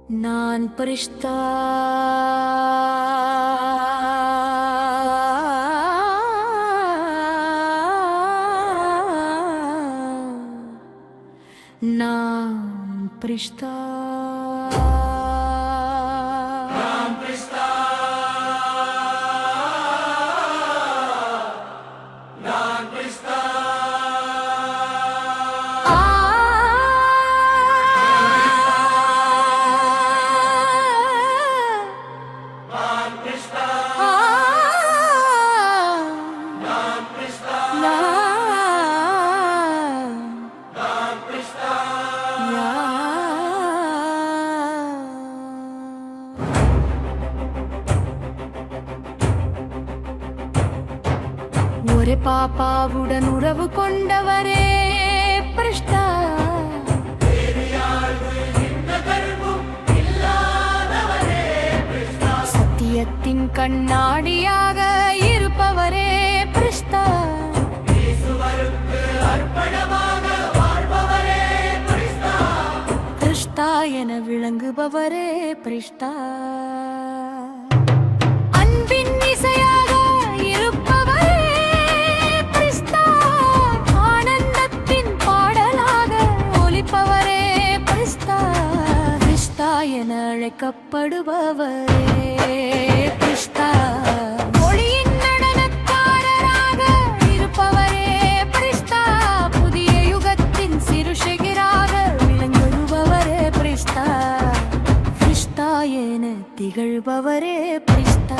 நான் பரிஷ்தா நான் பரிஷ்தா ஒரே பாப்பாவுடன் உறவு கொண்டவரே பரிஷ்தா, சத்தியத்தின் கண்ணாடியாக இருப்பவரே பரிஷ்தா, பரிஷ்தா என விளங்குபவரே பரிஷ்தா, அன்பின் இசையாக இருப்பவரே பரிஷ்தா, ஆனந்தத்தின் பாடலாக ஒலிப்பவரே பரிஷ்தா, பரிஷ்தா என அழைக்கப்படுபவரே பரிஷ்தா, ஒளியின் நடனக்காரராக இருப்பவரே பரிஷ்தா, புதிய யுகத்தின் சிறுஷிகராக விளங்குபவரே பரிஷ்தா, பரிஷ்தா என திகழ்பவரே பரிஷ்தா.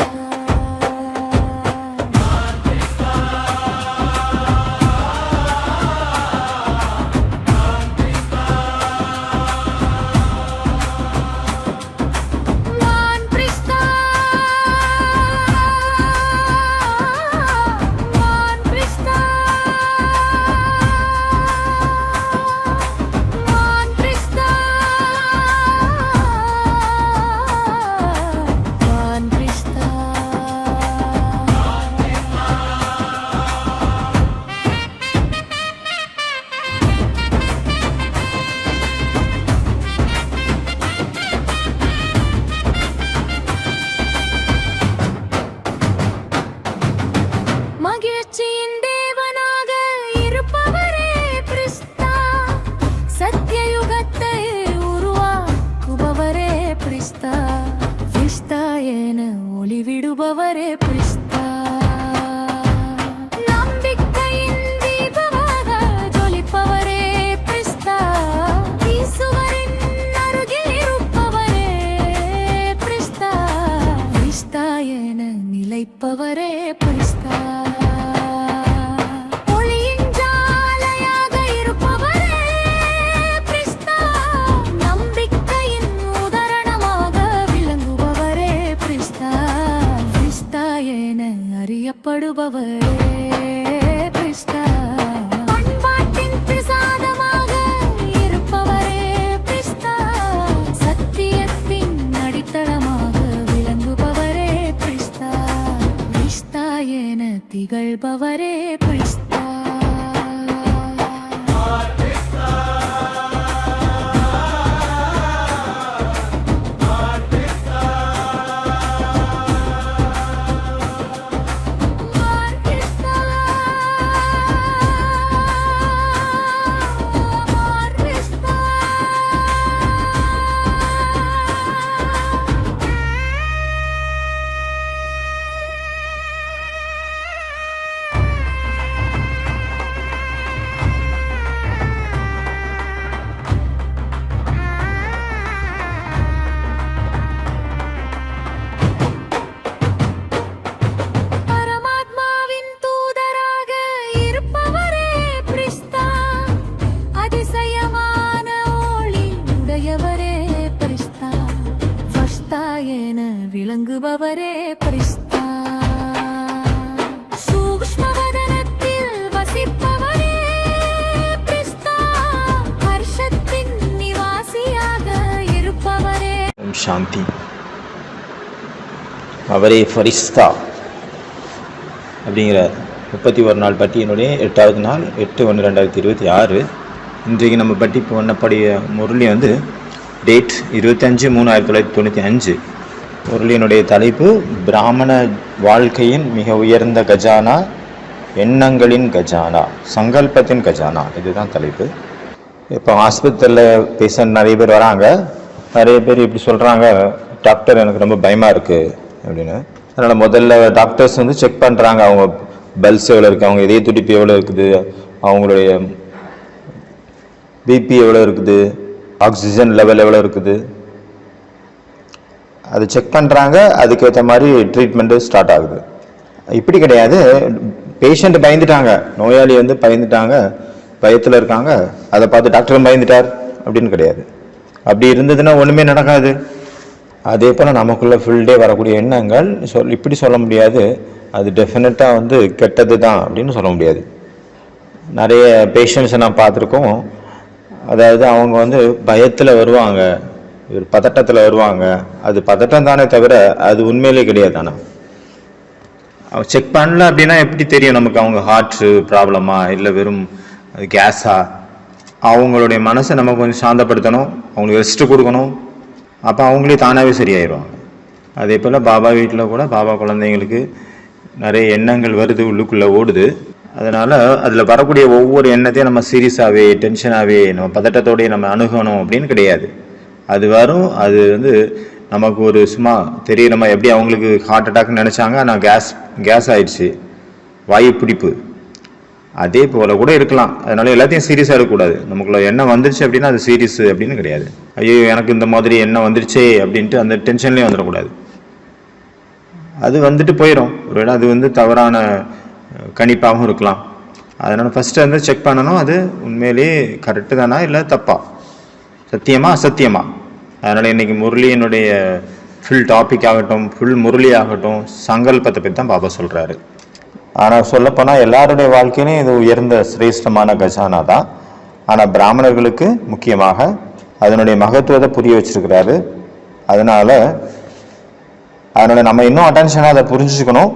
மகிழ்ச்சியின் தேவனாக இருப்பவரே பரிஷ்தா, சத்தியயுகத்தை உருவாக்குபவரே பரிஷ்தா, பரிஷ்தா என ஒளிவிடுபவரே பரிஷ்தா, நம்பிக்கையின் தீபமாக ஜொலிப்பவரே பரிஷ்தா, ஈசுவரின் அருகில் இருப்பவரே பரிஷ்தா, பரிஷ்தா என நிலைப்பவரே பரிஷ்தா, ஒளியின் ஜாலையாக இருப்பவரே பரிஷ்தா, நம்பிக்கையின் உதாரணமாக விளங்குபவரே பரிஷ்தா, பரிஷ்தா என அறியப்படுபவரே பரிஷ்தா, பண்பாட்டின் பிரசாதமாக இருப்பவரே பரிஷ்தா, சத்தியத்தின் அடித்தளமாக விளங்குபவரே பரிஷ்தா, பரிஷ்தா என திகழ்பவரே பரிஷ்தா. விளங்குபவரே பரிஷ்தா, சூக்ஷ்மவதனத்தில் வசிப்பவரே பரிஷ்தா, ஹர்ஷத்தின் நிவாசியாக இருப்பவரே. ஓம் சாந்தி. அவரே ஃபரிஷ்தா அப்படிங்கிற 31 நாள் பட்டியனுடைய 8வது நாள் 8/1/2026. இன்றைக்கு நம்ம பட்டி பண்ணக்கூடிய முரளி வந்து டேட் 25/3/1995. முரளியினுடைய தலைப்பு பிராமண வாழ்க்கையின் மிக உயர்ந்த கஜானா, எண்ணங்களின் கஜானா, சங்கல்பத்தின் கஜானா. இதுதான் தலைப்பு. இப்போ ஆஸ்பத்திரியில் பேஷண்ட் நிறைய பேர் வராங்க. நிறைய பேர் இப்படி சொல்கிறாங்க, டாக்டர் எனக்கு ரொம்ப பயமாக இருக்குது அப்படின்னு. அதனால் முதல்ல டாக்டர்ஸ் செக் பண்ணுறாங்க, அவங்க பல்ஸ் எவ்வளோ இருக்குது, அவங்க இதய துடிப்பு எவ்வளோ இருக்குது, அவங்களுடைய பிபி எவ்வளோ இருக்குது, ஆக்சிஜன் லெவல் எவ்வளோ இருக்குது, அது செக் பண்ணுறாங்க. அதுக்கேற்ற மாதிரி ட்ரீட்மெண்ட்டு ஸ்டார்ட் ஆகுது. இப்படி கிடையாது, பேஷண்ட் பயந்துட்டாங்க, நோயாளி பயந்துட்டாங்க, பயத்தில் இருக்காங்க, அதை பார்த்து டாக்டரும் பயந்துட்டார் அப்படின்னு கிடையாது. அப்படி இருந்ததுன்னா ஒன்றுமே நடக்காது. அதே போல் நமக்குள்ளே ஃபுல் டே வரக்கூடிய எண்ணங்கள் இப்படி சொல்ல முடியாது, அது டெஃபினட்டாக கெட்டது தான் அப்படின்னு சொல்ல முடியாது. நிறைய பேஷண்ட்ஸை நான் பார்த்துருக்கோம். அதாவது அவங்க பயத்தில் வருவாங்க, ஒரு பதட்டத்தில் வருவாங்க. அது பதட்டம் தானே தவிர அது உண்மையிலே கிடையாது. ஆனால் செக் பண்ணல அப்படின்னா எப்படி தெரியும் நமக்கு அவங்க ஹார்ட் ப்ராப்ளமா இல்லை வெறும் கேஸா? அவங்களுடைய மனசை நம்ம கொஞ்சம் சாந்தப்படுத்தணும், அவங்களுக்கு ரெஸ்ட்டு கொடுக்கணும். அப்போ அவங்களே தானாகவே சரியாயிடுவாங்க. அதே போல் பாபா வீட்டில் கூட பாபா குழந்தைங்களுக்கு நிறைய எண்ணங்கள் வருது, உள்ளுக்குள்ளே ஓடுது. அதனால் அதில் வரக்கூடிய ஒவ்வொரு எண்ணத்தையும் நம்ம சீரியஸாகவே டென்ஷனாகவே நம்ம பதட்டத்தோடையே நம்ம அணுகணும் அப்படின்னு கிடையாது. அது வரும், அது நமக்கு ஒரு சும்மா தெரியுற மாதிரி. எப்படி அவங்களுக்கு ஹார்ட் அட்டாக்னு நினச்சாங்க, ஆனால் கேஸ் ஆயிடுச்சு, வாயு பிடிப்பு, அதே போல் கூட இருக்கலாம். அதனால எல்லாத்தையும் சீரியஸாக இருக்கக்கூடாது. நமக்குள்ள எண்ணம் வந்துருச்சு அப்படின்னா அது சீரியஸ் அப்படின்னு கிடையாது. ஐயோ எனக்கு இந்த மாதிரி எண்ணம் வந்துருச்சே அப்படின்ட்டு அந்த டென்ஷன்லேயே வந்துடக்கூடாது. அது போயிடும். ஒருவேளை அது தவறான கணிப்பாகவும் இருக்கலாம். அதனால் ஃபஸ்ட்டு செக் பண்ணணும், அது உண்மையிலேயே கரெக்டு தானா இல்லை தப்பா, சத்தியமா அசத்தியமா. அதனால் இன்றைக்கி முரளியினுடைய ஃபுல் டாபிக் ஆகட்டும், ஃபுல் முரளி ஆகட்டும், சங்கல்பத்தை பற்றி தான் பாபா சொல்கிறாரு. ஆனால் சொல்லப்போனால் எல்லாருடைய வாழ்க்கையிலும் இது உயர்ந்த சிரேஷ்டமான கஜானா தான். ஆனால் பிராமணர்களுக்கு முக்கியமாக அதனுடைய மகத்துவத்தை புரிய வச்சிருக்கிறாரு. அதனால் நம்ம இன்னும் அட்டென்ஷனாக அதை புரிஞ்சுக்கணும்,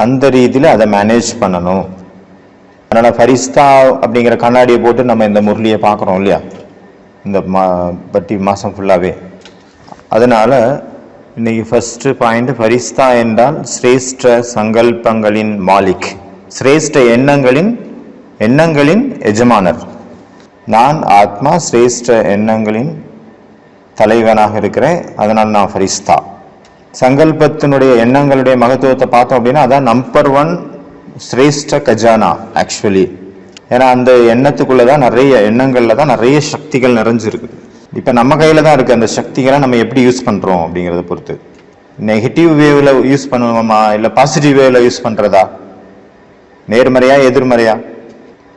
அந்த ரீதியில் அதை மேனேஜ் பண்ணணும். அதனால் ஃபரிஸ்தா அப்படிங்கிற கண்ணாடியை போட்டு நம்ம இந்த முரளியை பார்க்குறோம் இல்லையா, இந்த மாதம் ஃபுல்லாகவே. அதனால் இன்னைக்கு ஃபர்ஸ்ட் பாயிண்ட், ஃபரிஸ்தா என்றால் சிரேஷ்ட சங்கல்பங்களின் மாலிக், சிரேஷ்ட எண்ணங்களின் எஜமானர். நான் ஆத்மா சிரேஷ்ட எண்ணங்களின் தலைவனாக இருக்கிறேன், அதனால் நான் ஃபரிஸ்தா. சங்கல்பத்தினுடைய எண்ணங்களுடைய மகத்துவத்தை பார்த்தோம் அப்படின்னா அதான் நம்பர் 1 சிரேஷ்ட கஜானா ஆக்சுவலி. ஏன்னா அந்த எண்ணத்துக்குள்ளதான் எண்ணங்கள்ல தான் நிறைய சக்திகள் நிறைஞ்சிருக்கு. இப்போ நம்ம கையில் தான் இருக்குது அந்த சக்திகளை நம்ம எப்படி யூஸ் பண்ணுறோம் அப்படிங்கிறத பொறுத்து. நெகட்டிவ் வேவில் யூஸ் பண்ணுவோமா இல்லை பாசிட்டிவ் வேவில் யூஸ் பண்ணுறதா, நேர்மறையா எதிர்மறையா?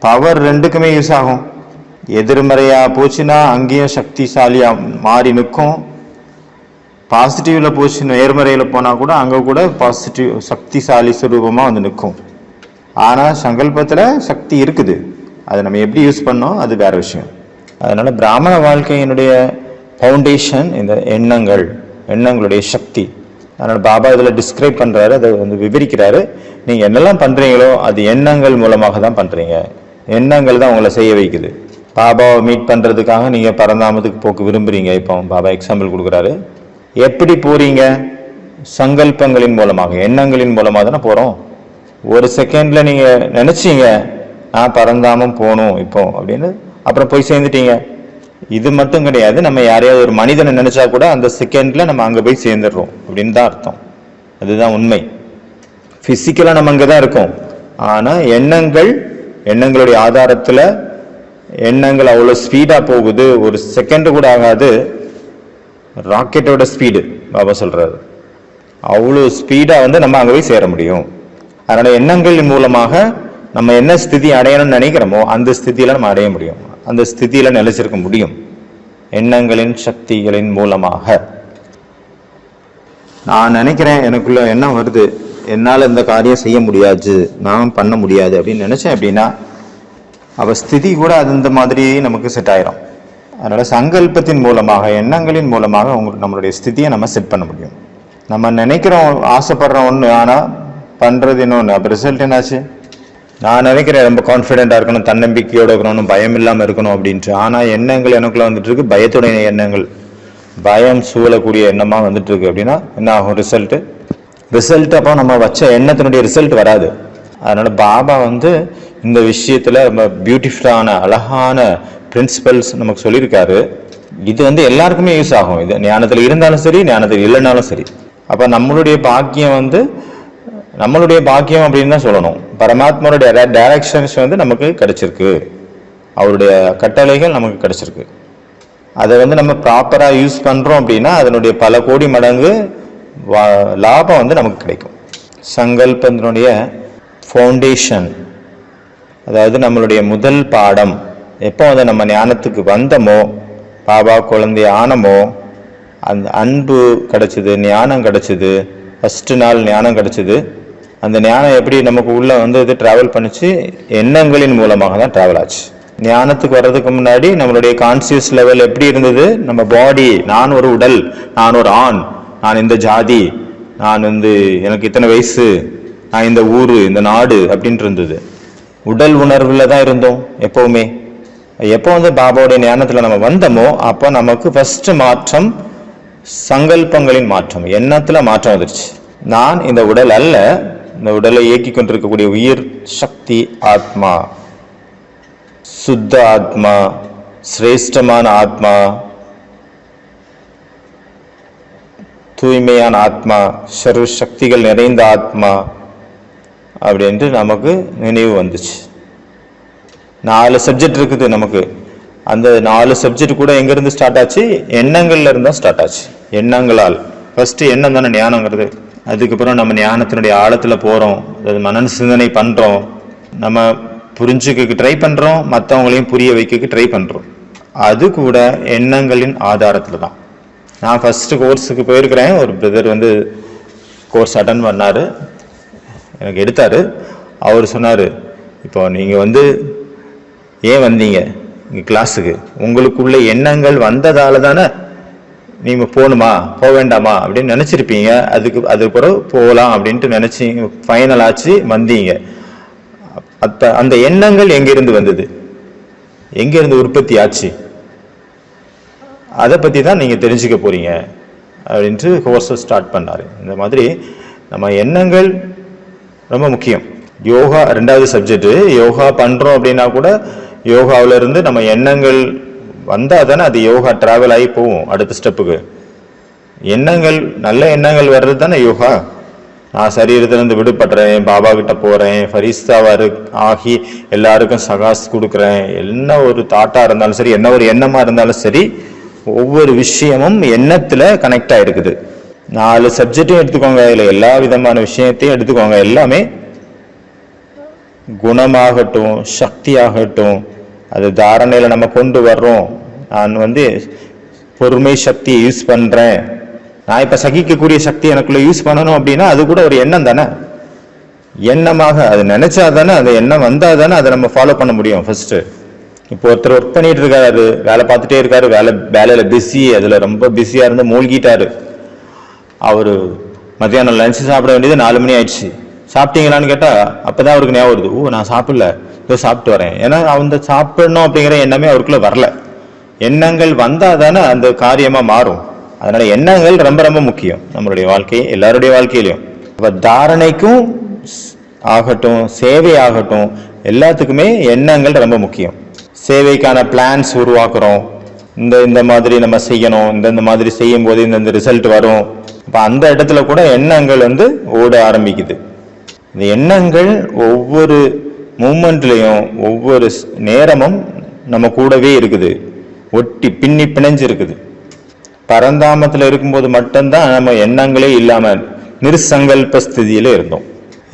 பவர் ரெண்டுக்குமே யூஸ் ஆகும். எதிர்மறையா போச்சுன்னா அங்கேயும் சக்திசாலியாக மாறி நிற்கும். பாசிட்டிவில் போச்சு, நேர்மறையில் போனால் கூட அங்கே கூட பாசிட்டிவ் சக்திசாலி சுரூபமாக நிற்கும். ஆனால் சங்கல்பத்தில் சக்தி இருக்குது, அதை நம்ம எப்படி யூஸ் பண்ணோம் அது வேற விஷயம். அதனால பிராமண வாழ்க்கையினுடைய ஃபவுண்டேஷன் இந்த எண்ணங்களுடைய சக்தி. அதனால பாபா இதில் டிஸ்கிரைப் பண்ணுறாரு, அதை விவரிக்கிறாரு. நீங்கள் என்னெல்லாம் பண்ணுறீங்களோ அது எண்ணங்கள் மூலமாக தான் பண்ணுறீங்க. எண்ணங்கள் தான் உங்களை செய்ய வைக்குது. பாபாவை மீட் பண்ணுறதுக்காக நீங்கள் பரந்தாமத்துக்கு போக்கு விரும்புகிறீங்க. இப்போ பாபா எக்ஸாம்பிள் கொடுக்குறாரு. எப்படி போகிறீங்க? சங்கல்பங்களின் மூலமாக, எண்ணங்களின் மூலமாக தானே போகிறோம். ஒரு செகண்டில் நீங்கள் நினச்சிங்க நான் பரந்தாமம் போகணும் இப்போ அப்படின்னு, அப்புறம் போய் சேர்ந்துட்டீங்க. இது மட்டும் கிடையாது, நம்ம யாரையாவது ஒரு மனிதனை நினைச்சா கூட அந்த செகண்ட்ல நம்ம அங்கே போய் சேர்ந்துடுறோம் அப்படின்னு தான் அர்த்தம். அதுதான் உண்மை. பிசிக்கலா நம்ம அங்கே தான் இருக்கோம். ஆனால் எண்ணங்களுடைய ஆதாரத்தில் எண்ணங்கள் அவ்வளோ ஸ்பீடா போகுது. ஒரு செகண்ட் கூட ஆகாது, ராக்கெட்டோட ஸ்பீடு பாபா சொல்றாரு. அவ்வளோ ஸ்பீடா நம்ம அங்கே போய் சேர முடியும். அதனால எண்ணங்கள் மூலமாக நம்ம என்ன ஸ்திதி அடையணும்னு நினைக்கிறோமோ அந்த ஸ்திதியில நம்ம அடைய முடியும், அந்த ஸ்திதியில நிலைச்சிருக்க முடியும் எண்ணங்களின் சக்திகளின் மூலமாக. நான் நினைக்கிறேன், எனக்குள்ள எண்ணம் வருது, என்னால் இந்த காரியம் செய்ய முடியாது, நான் பண்ண முடியாது அப்படின்னு நினைச்சேன் அப்படின்னா அவ ஸ்திதி கூட அது இந்த மாதிரி நமக்கு செட் ஆயிரும். அதனால சங்கல்பத்தின் மூலமாக, எண்ணங்களின் மூலமாக நம்மளுடைய ஸ்திதியை நம்ம செட் பண்ண முடியும். நம்ம நினைக்கிறோம், ஆசைப்படுறோம் ஒன்று, ஆனால் பண்றது இன்னொன்று. அப்போ ரிசல்ட் என்னாச்சு? நான் நினைக்கிறேன் ரொம்ப கான்ஃபிடென்ட்டாக இருக்கணும், தன்னம்பிக்கையோடு இருக்கணும், பயம் இல்லாமல் இருக்கணும் அப்படின்ட்டு. ஆனால் எண்ணங்கள் எனக்குள்ள வந்துட்டு இருக்கு, பயத்துடைய எண்ணங்கள். பயம் சூழக்கூடிய எண்ணமாக வந்துட்டு இருக்கு அப்படின்னா என்ன ஆகும்? ரிசல்ட் அப்போ நம்ம வச்ச எண்ணத்தினுடைய ரிசல்ட் வராது. அதனால பாபா இந்த விஷயத்துல ரொம்ப பியூட்டிஃபுல்லான அழகான பிரின்சிபல்ஸ் நமக்கு சொல்லியிருக்காரு. இது எல்லாருக்குமே யூஸ் ஆகும். இது ஞானத்தில் இருந்தாலும் சரி, ஞானத்தில் இல்லைனாலும் சரி. அப்ப நம்மளுடைய பாக்கியம் அப்படின்னு தான் சொல்லணும். பரமாத்மாவுடைய டைரக்ஷன்ஸ் நமக்கு கிடைச்சிருக்கு, அவருடைய கட்டளைகள் நமக்கு கிடைச்சிருக்கு. அதை நம்ம ப்ராப்பரா யூஸ் பண்றோம் அப்படின்னா அதனுடைய பல கோடி மடங்கு லாபம் நமக்கு கிடைக்கும். சங்கல்பத்தினுடைய ஃபவுண்டேஷன், அதாவது நம்மளுடைய முதல் பாடம் எப்போ நம்ம ஞானத்துக்கு வந்தோமோ, பாபா குழந்தை ஆனமோ, அந்த அன்பு கிடைச்சது, ஞானம் கிடைச்சது, ஃபர்ஸ்ட் நாள் ஞானம் கிடைச்சது. அந்த ஞானம் எப்படி நமக்கு உள்ள இது டிராவல் பண்ணிச்சு? எண்ணங்களின் மூலமாக தான் டிராவல் ஆச்சு. ஞானத்துக்கு வர்றதுக்கு முன்னாடி நம்மளுடைய கான்சியஸ் லெவல் எப்படி இருந்தது? நம்ம பாடி, நான் ஒரு உடல், நான் ஒரு ஆண், நான் இந்த ஜாதி, நான் எனக்கு இத்தனை வயசு, நான் இந்த ஊரு, இந்த நாடு அப்படின்ட்டு இருந்தது. உடல் உணர்வுல தான் இருந்தோம் எப்பவுமே. எப்போ பாபாவுடைய ஞானத்துல நம்ம வந்தோமோ அப்போ நமக்கு ஃபர்ஸ்ட் மாற்றம் சங்கல்பங்களின் மாற்றம், எண்ணத்துல மாற்றம் வந்துருச்சு. நான் இந்த உடல் அல்ல, இந்த உடலை இயக்கி கொண்டிருக்கக்கூடிய உயிர் சக்தி ஆத்மா, சுத்த ஆத்மா, சிரேஷ்டமான ஆத்மா, தூய்மையான ஆத்மா, சர்வ சக்திகள் நிறைந்த ஆத்மா அப்படின்ட்டு நமக்கு நினைவு வந்துச்சு. 4 சப்ஜெக்ட் இருக்குது நமக்கு. அந்த 4 சப்ஜெக்ட் கூட எங்கிருந்து ஸ்டார்ட் ஆச்சு? எண்ணங்கள்ல இருந்தா ஸ்டார்ட் ஆச்சு. எண்ணங்களால் ஃபர்ஸ்ட் எண்ணம் தானே ஞானங்கிறது. அதுக்கப்புறம் நம்ம ஞானத்தினுடைய ஆழத்துல போறோம், மன சிந்தனை பண்றோம், நம்ம புரிஞ்சுக்க ட்ரை பண்றோம், மற்றவங்களையும் புரிய வைக்க ட்ரை பண்றோம். அது கூட எண்ணங்களின் ஆதாரத்துல தான். நான் ஃபர்ஸ்ட் கோர்ஸுக்கு போயிருக்கிறேன். ஒரு பிரதர் கோர்ஸ் அட்டன் பண்ணாரு, எனக்கு எடுத்தாரு. அவர் சொன்னாரு, இப்போ நீங்க ஏன் வந்தீங்க இங்க கிளாஸுக்கு? உங்களுக்குள்ள எண்ணங்கள் வந்ததால தானே நீங்க போகணுமா போக வேண்டாமா அப்படின்னு நினைச்சிருப்பீங்க. அது பிறகு போகலாம் அப்படின்ட்டு நினைச்சு ஃபைனல் ஆச்சு, வந்தீங்க. அந்த எண்ணங்கள் எங்கிருந்து வந்தது, எங்கிருந்து உற்பத்தி ஆச்சு, அதை பத்தி தான் நீங்க தெரிஞ்சுக்க போறீங்க அப்படின்ட்டு கோர்ஸை ஸ்டார்ட் பண்ணாரு. இந்த மாதிரி நம்ம எண்ணங்கள் ரொம்ப முக்கியம். யோகா 2வது சப்ஜெக்ட். யோகா பண்றோம் அப்படின்னா கூட யோகாவில இருந்து நம்ம எண்ணங்கள் வந்தா தானே அது யோகா டிராவல் ஆகி போகும் அடுத்த ஸ்டெப்புக்கு. எண்ணங்கள், நல்ல எண்ணங்கள் வர்றது தானே யோகா. நான் சரீரத்திலிருந்து விடுபடுறேன், பாபா கிட்ட போறேன், ஃபரிஸ்தாவா ஆகி எல்லாருக்கும் சகாஸ் கொடுக்குறேன். என்ன ஒரு தாட்டா இருந்தாலும் சரி, என்ன ஒரு எண்ணமா இருந்தாலும் சரி, ஒவ்வொரு விஷயமும் எண்ணத்துல கனெக்ட் ஆயிருக்குது. 4 சப்ஜெக்டையும் எடுத்துக்கோங்க, இல்லை எல்லா விதமான விஷயத்தையும் எடுத்துக்கோங்க. எல்லாமே குணமாகட்டும், சக்தியாகட்டும், அது தாரணையில நம்ம கொண்டு வர்றோம். நான் பொறுமை சக்தியை யூஸ் பண்றேன், நான் இப்ப சகிக்கக்கூடிய சக்தி எனக்குள்ள யூஸ் பண்ணணும் அப்படின்னா அது கூட ஒரு எண்ணம் தானே. எண்ணமாக அது நினைச்சா தானே, அது எண்ணம் வந்தா தானே அதை நம்ம ஃபாலோ பண்ண முடியும். ஃபர்ஸ்ட் இப்போ ஒருத்தர் ஒர்க் பண்ணிட்டு இருக்காரு, வேலை பார்த்துட்டே இருக்காரு, வேலையில பிஸி, அதுல ரொம்ப பிஸியா இருந்து மூழ்கிட்டாரு. அவரு மத்தியானம் லஞ்ச் சாப்பிட வேண்டியது 4 மணி ஆயிடுச்சு. சாப்பிட்டீங்களான்னு கேட்டா அப்பதான் அவருக்கு ஞாபகம் வருது, நான் சாப்பிடல, இதோ சாப்பிட்டு வரேன். ஏன்னா அந்த சாப்பிடணும் அப்படிங்கிற எண்ணமே அவருக்குள்ள வரல. எண்ணங்கள் வந்தா தானே அந்த காரியமா மாறும். அதனால எண்ணங்கள் ரொம்ப ரொம்ப முக்கியம் நம்மளுடைய வாழ்க்கை, எல்லாருடைய வாழ்க்கையிலையும். அப்ப தாரணைக்கும் ஆகட்டும், சேவை ஆகட்டும், எல்லாத்துக்குமே எண்ணங்கள் ரொம்ப முக்கியம். சேவைக்கான பிளான்ஸ் உருவாக்குறோம், இந்த மாதிரி நம்ம செய்யணும், இந்த மாதிரி செய்யும் போது இந்த ரிசல்ட் வரும். அப்ப அந்த இடத்துல கூட எண்ணங்கள் ஓட ஆரம்பிக்குது. இந்த எண்ணங்கள் ஒவ்வொரு மூமெண்ட்லயும் ஒவ்வொரு நேரமும் நம்ம கூடவே இருக்குது, ஒட்டி பின்னி பிணைஞ்சு இருக்குது. பரந்தாமத்துல இருக்கும்போது மட்டும்தான் நம்ம எண்ணங்களே இல்லாம நிர்சங்கல்ப ஸ்திதியில இருந்தோம்.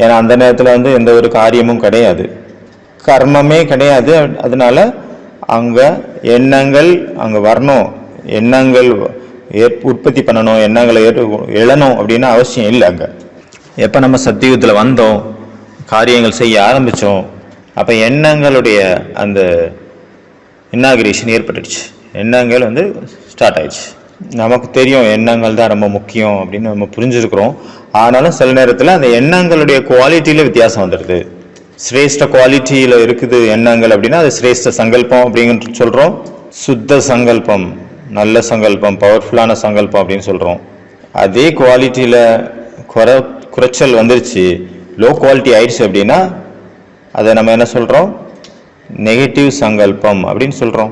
ஏன்னா அந்த நேரத்துல எந்த ஒரு காரியமும் கிடையாது, கர்மமே கிடையாது. அதனால அங்க எண்ணங்கள் அங்க வரணும், எண்ணங்கள் உற்பத்தி பண்ணணும், எண்ணங்களை எழணும் அப்படின்னு அவசியம் இல்லை. அங்க எப்ப நம்ம சத்தியுகத்துல வந்தோம், காரியங்கள் செய்ய ஆரம்பிச்சோம், அப்ப எண்ணங்களுடைய அந்த இன்னாகிரேஷன் ஏற்பட்டுடுச்சு. எண்ணங்கள் ஸ்டார்ட் ஆயிடுச்சு. நமக்கு தெரியும் எண்ணங்கள் தான் ரொம்ப முக்கியம் அப்படின்னு நம்ம புரிஞ்சிருக்கிறோம். ஆனாலும் சில நேரத்துல அந்த எண்ணங்களுடைய குவாலிட்டியில வித்தியாசம் வந்துடுது. சிரேஷ்ட குவாலிட்டியில இருக்குது எண்ணங்கள் அப்படின்னா அது சிரேஷ்ட சங்கல்பம் அப்படிங்கிற சொல்றோம். சுத்த சங்கல்பம், நல்ல சங்கல்பம், பவர்ஃபுல்லான சங்கல்பம் அப்படின்னு சொல்கிறோம். அதே குவாலிட்டியில் குறைச்சல் வந்துருச்சு, லோ குவாலிட்டி ஆயிடுச்சு அப்படின்னா அதை நம்ம என்ன சொல்கிறோம்? நெகட்டிவ் சங்கல்பம் அப்படின்னு சொல்கிறோம்.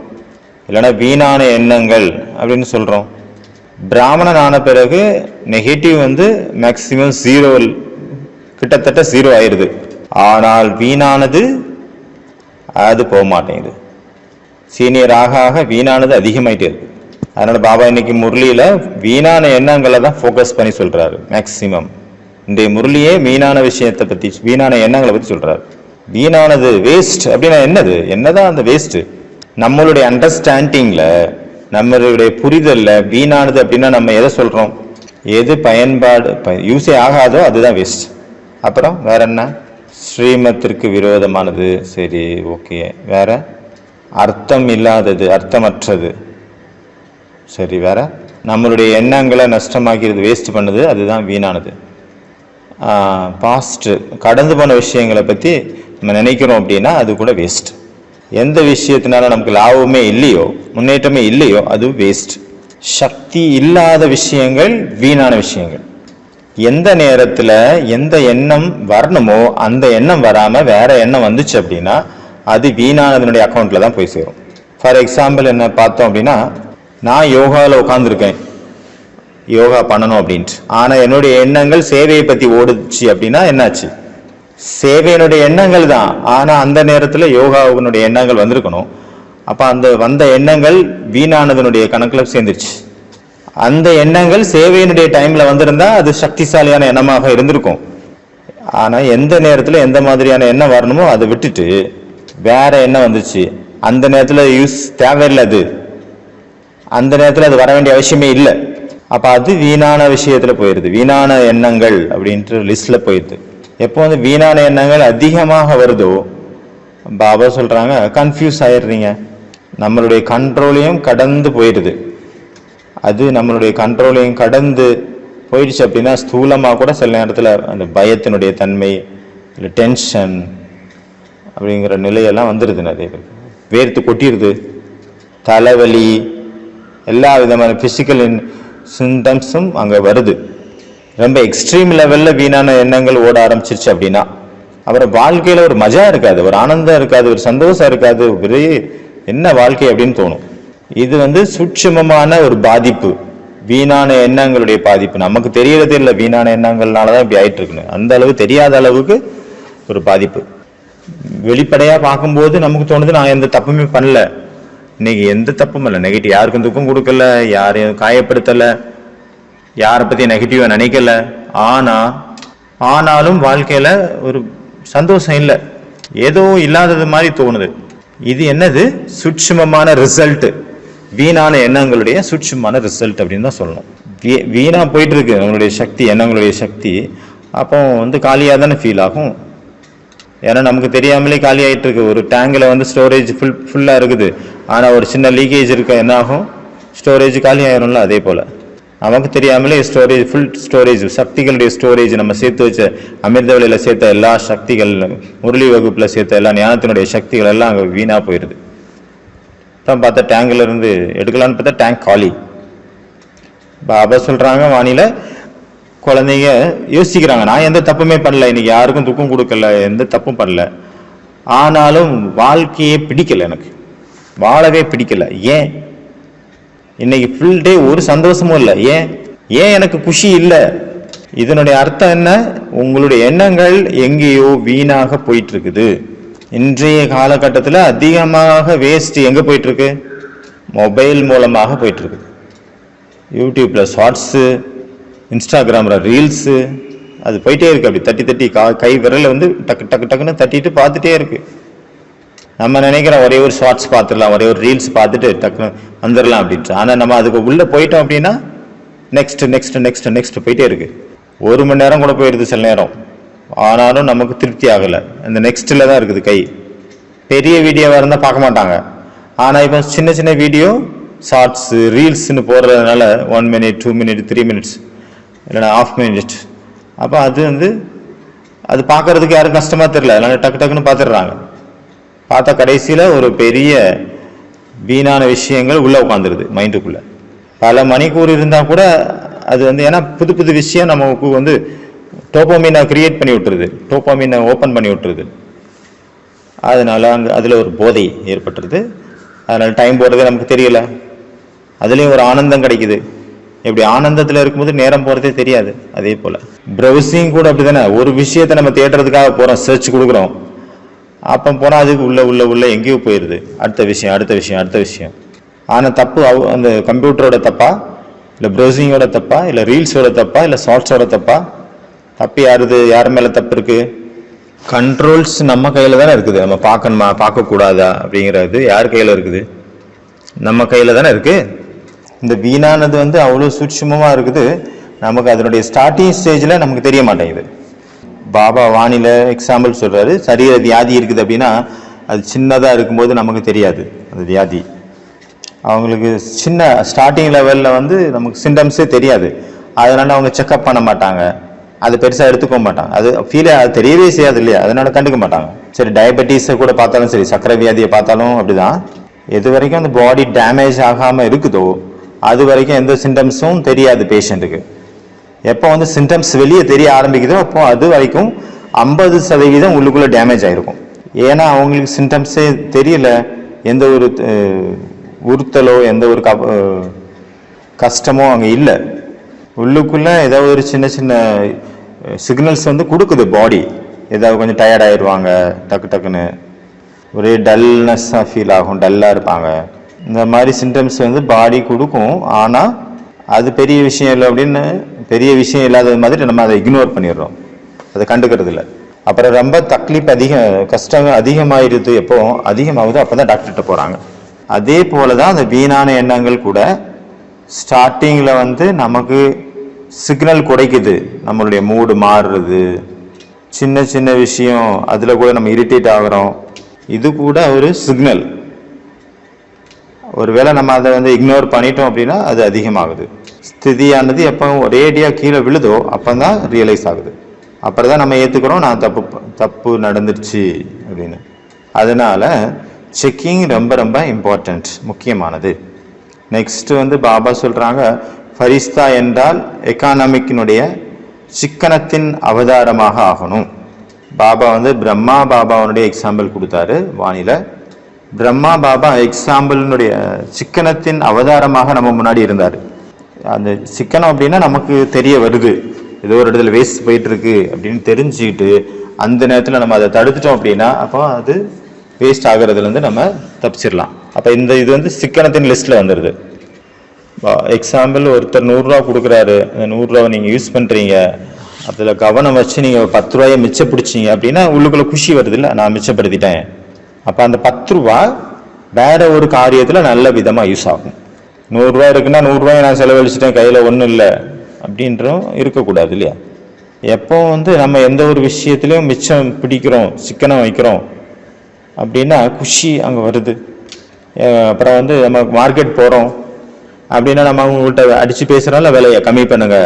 இல்லைன்னா வீணான எண்ணங்கள் அப்படின்னு சொல்கிறோம். பிராமணன் ஆன பிறகு நெகட்டிவ் மேக்சிமம் 0, கிட்டத்தட்ட 0 ஆயிடுது. ஆனால் வீணானது அது போக மாட்டேங்குது. சீனியர் ஆக ஆக வீணானது அதிகமாயிட்டே இருக்கு. அதனால பாபா இன்னைக்கு முரளியில வீணான எண்ணங்களை தான் ஃபோக்கஸ் பண்ணி சொல்றாரு. மேக்சிமம் இன்றைய முரளியே வீணான விஷயத்தை பத்தி, வீணான எண்ணங்களை பத்தி சொல்றாரு. வீணானது வேஸ்ட் அப்படின்னா என்னதான் அந்த வேஸ்ட்? நம்மளுடைய அண்டர்ஸ்டாண்டிங்ல, நம்மளுடைய புரிதல்ல வீணானது அப்படின்னா நம்ம எதை சொல்றோம்? எது பயன்பாடு யூஸே ஆகாதோ அதுதான் வேஸ்ட். அப்புறம் வேற என்ன? ஸ்ரீமத்திற்கு விரோதமானது, சரி ஓகே. வேற அர்த்தம் இல்லாதது, அர்த்தமற்றது, சரி. வேற நம்மளுடைய எண்ணங்களை நஷ்டமாக்கிறது, வேஸ்ட் பண்ணுது, அதுதான் வீணானது. பாஸ்ட் கடந்து போன விஷயங்களை பற்றி நம்ம நினைக்கிறோம் அப்படின்னா அது கூட வேஸ்ட். எந்த விஷயத்தினால நமக்கு லாபமே இல்லையோ, முன்னேற்றமே இல்லையோ, அது வேஸ்ட். சக்தி இல்லாத விஷயங்கள் வீணான விஷயங்கள். எந்த நேரத்தில் எந்த எண்ணம் வரணுமோ அந்த எண்ணம் வராமல் வேற எண்ணம் வந்துச்சு அப்படின்னா அது வீணானதனுடைய அக்கௌண்ட்ல தான் போய் சேரும். ஃபார் எக்ஸாம்பிள் என்ன பார்த்தோம் அப்படின்னா, நான் யோகாவில் உட்காந்துருக்கேன், யோகா பண்ணணும் அப்படின்ட்டு. ஆனால் என்னுடைய எண்ணங்கள் சேவையை பற்றி ஓடுச்சு அப்படின்னா என்னாச்சு? சேவையினுடைய எண்ணங்கள் தான், ஆனால் அந்த நேரத்தில் யோகாவினுடைய எண்ணங்கள் வந்திருக்கணும். அப்போ அந்த வந்த எண்ணங்கள் வீணானதனுடைய கணக்கில் சேர்ந்துருச்சு. அந்த எண்ணங்கள் சேவையினுடைய டைமில் வந்திருந்தா அது சக்திசாலியான எண்ணமாக இருந்திருக்கும். ஆனால் எந்த நேரத்தில் எந்த மாதிரியான எண்ணம் வரணுமோ அதை விட்டுட்டு வேற எண்ணம் வந்துச்சு, அந்த நேரத்தில் யூஸ் தேவையில்லை, அது அந்த நேரத்தில் அது வர வேண்டிய அவசியமே இல்லை. அப்போ அது வீணான விஷயத்தில் போயிடுது, வீணான எண்ணங்கள் அப்படின்ட்டு லிஸ்டில் போயிடுது. எப்போ வீணான எண்ணங்கள் அதிகமாக வருதோ பாபா சொல்கிறாங்க கன்ஃபியூஸ் ஆயிடுறீங்க, நம்மளுடைய கண்ட்ரோலையும் கடந்து போயிடுது. அது நம்மளுடைய கண்ட்ரோலையும் கடந்து போயிடுச்சு அப்படின்னா ஸ்தூலமாக கூட சில நேரத்தில் அந்த பயத்தினுடைய தன்மை, இல்லை டென்ஷன் அப்படிங்கிற நிலையெல்லாம் வந்துடுது. நிறைய பேர் வேர்த்து கொட்டிடுது, தலைவலி, எல்லா விதமான ஃபிசிக்கல் சிம்டம்ஸும் அங்கே வருது. ரொம்ப எக்ஸ்ட்ரீம் லெவலில் வீணான எண்ணங்கள் ஓட ஆரம்பிச்சிருச்சு அப்படின்னா அப்புறம் வாழ்க்கையில் ஒரு மஜா இருக்காது, ஒரு ஆனந்தம் இருக்காது, ஒரு சந்தோஷம் இருக்காது, ஒரே என்ன வாழ்க்கை அப்படின்னு தோணும். இது சூட்சுமமான ஒரு பாதிப்பு, வீணான எண்ணங்களுடைய பாதிப்பு. நமக்கு தெரியறதே இல்லை வீணான எண்ணங்கள்னால தான் இப்படி ஆயிட்டு இருக்குன்னு. அந்த அளவு தெரியாத அளவுக்கு ஒரு பாதிப்பு. வெளிப்படையாக பார்க்கும்போது நமக்கு தோணுது நான் எந்த தப்புமே பண்ணல, இன்னைக்கு எந்த தப்பும் இல்லை, நெகட்டிவ் யாருக்கும் துக்கம் கொடுக்கல, யாரையும் காயப்படுத்தலை, யாரை பற்றி நெகட்டிவாக நினைக்கல. ஆனாலும் வாழ்க்கையில் ஒரு சந்தோஷம் இல்லை, ஏதோ இல்லாதது மாதிரி தோணுது. இது என்னது? சூட்சுமமான ரிசல்ட், வீணான எண்ணங்களுடைய சூட்சுமமான ரிசல்ட் அப்படின்னு தான் சொல்லணும். வீணா போயிட்டு இருக்கு நம்மளுடைய சக்தி, எண்ணங்களுடைய சக்தி. அப்போ காலியாக தானே ஃபீல் ஆகும். ஏன்னா நமக்கு தெரியாமலே காலி ஆகிட்டு இருக்கு. ஒரு டேங்கில் ஸ்டோரேஜ் ஃபுல்லாக இருக்குது, ஆனால் ஒரு சின்ன லீக்கேஜ் இருக்க என்ன ஆகும்? ஸ்டோரேஜ் காலி ஆயிரும்ல. அதே போல் நமக்கு தெரியாமலே ஸ்டோரேஜ், ஃபுல் ஸ்டோரேஜ், சக்திகளுடைய ஸ்டோரேஜ், நம்ம சேர்த்து வச்ச அமிர்தவழியில் சேர்த்த எல்லா சக்திகள், முரளி வகுப்பில் சேர்த்த எல்லா ஞானத்தினுடைய சக்திகள் எல்லாம் அங்கே வீணாக போயிடுது. அப்புறம் பார்த்தா டேங்கில் இருந்து எடுக்கலான்னு பார்த்தா டேங்க் காலி. பாபா சொல்கிறாங்க வானில, குழந்தைங்க யோசிக்கிறாங்க நான் எந்த தப்புமே பண்ணல, இன்னைக்கு யாருக்கும் துக்கம் கொடுக்கல, எந்த தப்பும் பண்ணல, ஆனாலும் வாழ்க்கையே பிடிக்கல, எனக்கு வாழவே பிடிக்கல. ஏன்? இன்னைக்கு ஃபுல் டே ஒரு சந்தோஷமும் இல்லை. ஏன் எனக்கு குஷி இல்லை? இதனுடைய அர்த்தம் என்ன? உங்களுடைய எண்ணங்கள் எங்கேயோ வீணாக போயிட்டு இருக்குது. இன்றைய காலகட்டத்தில் அதிகமாக வேஸ்ட் எங்கே போயிட்டு இருக்கு? மொபைல் மூலமாக போயிட்டு இருக்கு. யூடியூப்ல ஷார்ட்ஸு, இன்ஸ்டாகிராமில் ரீல்ஸு, அது போயிட்டே இருக்கு. அப்படி தட்டி தட்டி கை விரலை டக்கு டக்கு டக்குன்னு தட்டிட்டு பார்த்துட்டே இருக்கு. நம்ம நினைக்கிறோம் ஒரே ஒரு ஷார்ட்ஸ் பார்த்துடலாம், ஒரே ஒரு ரீல்ஸ் பார்த்துட்டு டக்குன்னு வந்துடலாம் அப்படின்ட்டு. ஆனால் நம்ம அதுக்கு உள்ளே போயிட்டோம் அப்படின்னா நெக்ஸ்ட் நெக்ஸ்ட் நெக்ஸ்ட் நெக்ஸ்ட் போயிட்டே இருக்கு. 1 மணி நேரம் கூட போயிடுது சில நேரம், ஆனாலும் நமக்கு திருப்தி ஆகலை. அந்த நெக்ஸ்ட்டில் தான் இருக்குது கை. பெரிய வீடியோவாக இருந்தால் பார்க்க மாட்டாங்க. ஆனால் இப்போ சின்ன சின்ன வீடியோ, ஷார்ட்ஸு, ரீல்ஸ்ன்னு போடுறதுனால 1 minute 2 minutes 3 minutes இல்லைன்னா 1/2 minute. அப்போ அது பார்க்கறதுக்கு யாரும் கஷ்டமாக தெரியல, அதனால டக்கு டக்குன்னு பார்த்துடுறாங்க. பார்த்தா கடைசியில் ஒரு பெரிய வீணான விஷயங்கள் உள்ளே உட்காந்துருது மைண்டுக்குள்ளே. பல மணிக்கூர் இருந்தால் கூட அது வந்து ஏன்னா புது புது விஷயம் நமக்கு வந்து டோப்போமீனை கிரியேட் பண்ணி விட்டுருது, டோப்போமீனை ஓப்பன் பண்ணி விட்டுருது. அதனால அதில் ஒரு போதை ஏற்பட்டுருது. அதனால் டைம் போகிறதே நமக்கு தெரியல. அதுலேயும் ஒரு ஆனந்தம் கிடைக்குது. இப்படி ஆனந்தத்தில் இருக்கும்போது நேரம் போகிறதே தெரியாது. அதே போல் ப்ரௌசிங் கூட அப்படி தானே. ஒரு விஷயத்தை நம்ம தேடுறதுக்காக போகிறோம், சர்ச் கொடுக்குறோம். அப்போ போனால் அதுக்கு உள்ள எங்கேயோ போயிடுது. அடுத்த விஷயம். ஆனால் தப்பு அந்த கம்ப்யூட்டரோட தப்பா, இல்லை ப்ரௌசிங்கோட தப்பா, இல்லை ரீல்ஸோட தப்பா, இல்லை ஷார்ட்ஸோட தப்பா? தப்பு யார் மேலே தப்பு இருக்குது? கண்ட்ரோல்ஸ் நம்ம கையில் தானே இருக்குது. நம்ம பார்க்கணுமா பார்க்கக்கூடாதா அப்படிங்கிறது யார் கையில் இருக்குது? நம்ம கையில் தானே இருக்குது. இந்த வீணானது வந்து அவ்வளோ சூட்சமாக இருக்குது. நமக்கு அதனுடைய ஸ்டார்டிங் ஸ்டேஜில் நமக்கு தெரிய மாட்டேங்குது. பாபா வானிலை எக்ஸாம்பிள் சொல்கிறாரு, சரீர வியாதி இருக்குது அப்படின்னா அது சின்னதாக இருக்கும்போது நமக்கு தெரியாது அந்த வியாதி. அவங்களுக்கு சின்ன ஸ்டார்டிங் லெவலில் வந்து நமக்கு சிம்டம்ஸே தெரியாது. அதனால் அவங்க செக்அப் பண்ண மாட்டாங்க, அது பெருசாக எடுத்துக்க மாட்டாங்க. அது அது தெரியவே செய்யாது இல்லையா, அதனால கண்டுக்க மாட்டாங்க. சரி, டயபெட்டிஸை கூட பார்த்தாலும் சரி, சர்க்கரை வியாதியை பார்த்தாலும் அப்படிதான். எது வரைக்கும் அந்த பாடி டேமேஜ் ஆகாமல் இருக்குதோ அது வரைக்கும் எந்த சிம்டம்ஸும் தெரியாது பேஷண்ட்டுக்கு. எப்போ வந்து சிம்டம்ஸ் வெளியே தெரிய ஆரம்பிக்குதோ அப்போ அது வரைக்கும் 50% உள்ளுக்குள்ளே டேமேஜ் ஆகிருக்கும். ஏன்னா அவங்களுக்கு சிம்டம்ஸே தெரியல, எந்த ஒரு உறுத்தலோ எந்த ஒரு கஷ்டமோ அங்கே இல்லை. உள்ளுக்குள்ளே ஏதாவது ஒரு சின்ன சின்ன சிக்னல்ஸ் வந்து கொடுக்குது பாடி. ஏதாவது கொஞ்சம் டயர்ட் ஆயிடுவாங்க, டக்குன்னு ஒரே டல்னஸ்ஸாக ஃபீல் ஆகும், டல்லாக இருப்பாங்க. இந்த மாதிரி சிம்டம்ஸ் வந்து பாடி கொடுக்கும். ஆனால் அது பெரிய விஷயம் இல்லை அப்படின்னு, பெரிய விஷயம் இல்லாத மாதிரி நம்ம அதை இக்னோர் பண்ணிடுறோம், அதை கண்டுக்கிறது இல்லை. அப்புறம் ரொம்ப தக்லீப் கஷ்டம் அதிகமாகிடுது. எப்போ அதிகமாகுதோ அப்போ தான் டாக்டர்கிட்ட போகிறாங்க. அதே போல தான் அந்த வீணான எண்ணங்கள் கூட ஸ்டார்டிங்கில் வந்து நமக்கு சிக்னல் குறைக்குது. நம்மளுடைய மூடு மாறுறது, சின்ன சின்ன விஷயம் அதில் கூட நம்ம இரிட்டேட் ஆகிறோம். இது கூட ஒரு சிக்னல். ஒருவேளை நம்ம அதை வந்து இக்னோர் பண்ணிட்டோம் அப்படின்னா அது அதிகமாகுது. ஸ்திதியானது எப்போ ஒரேடியாக கீழே விழுதோ அப்போ தான் ரியலைஸ் ஆகுது. அப்புறம் தான் நம்ம ஏற்றுக்கிறோம் நான் தப்பு நடந்துருச்சு அப்படின்னு. அதனால் செக்கிங் ரொம்ப ரொம்ப இம்பார்ட்டண்ட், முக்கியமானது. நெக்ஸ்ட் வந்து பாபா சொல்கிறாங்க, ஃபரிஸ்தா என்றால் எக்கானமிக்கினுடைய சிக்கனத்தின் அவதாரமாக ஆகணும். பாபா வந்து பிரம்மா பாபாவுடைய எக்ஸாம்பிள் கொடுத்தாரு வானில. பிரம்மா பாபா எக்ஸாம்பிளினுடைய சிக்கனத்தின் அவதாரமாக நம்ம முன்னாடி இருந்தார். அந்த சிக்கனம் அப்படின்னா நமக்கு தெரிய வருது, ஏதோ ஒரு இடத்துல வேஸ்ட் போயிட்டு இருக்கு அப்படின்னு தெரிஞ்சுக்கிட்டு அந்த நேரத்தில் நம்ம அதை தடுத்துட்டோம் அப்படின்னா அப்போ அது வேஸ்ட் ஆகிறதுலேருந்து நம்ம தப்பிச்சிடலாம். அப்போ இது வந்து சிக்கனத்தின் லிஸ்ட்டில் வந்துடுது. எக்ஸாம்பிள், ஒருத்தர் 100 ரூபா கொடுக்குறாரு, அந்த 100 ரூபாவை நீங்கள் யூஸ் பண்ணுறீங்க, அதில் கவனம் வச்சு நீங்கள் 10 ரூபாயை மிச்சம் பிடிச்சிங்க அப்படின்னா உள்ளுக்குள்ளே குஷி வருது இல்லை, நான் மிச்சப்படுத்திட்டேன். அப்போ அந்த 10 ரூபா வேற ஒரு காரியத்தில் நல்ல விதமாக யூஸ் ஆகும். 100 ரூபா இருக்குன்னா 100 ரூபாயை நான் செலவழிச்சிட்டேன், கையில் ஒன்றும் இல்லை அப்படின்றும் இருக்கக்கூடாது இல்லையா. எப்போ வந்து நம்ம எந்த ஒரு விஷயத்துலையும் மிச்சம் பிடிக்கிறோம், சிக்கனம் வைக்கிறோம் அப்படின்னா குஷி அங்கே வருது. அப்புறம் வந்து நம்ம மார்க்கெட் போகிறோம் அப்படின்னா நம்ம அவங்கள்ட்ட அடித்து பேசுகிறோம்ல, விலையை கம்மி பண்ணுங்க,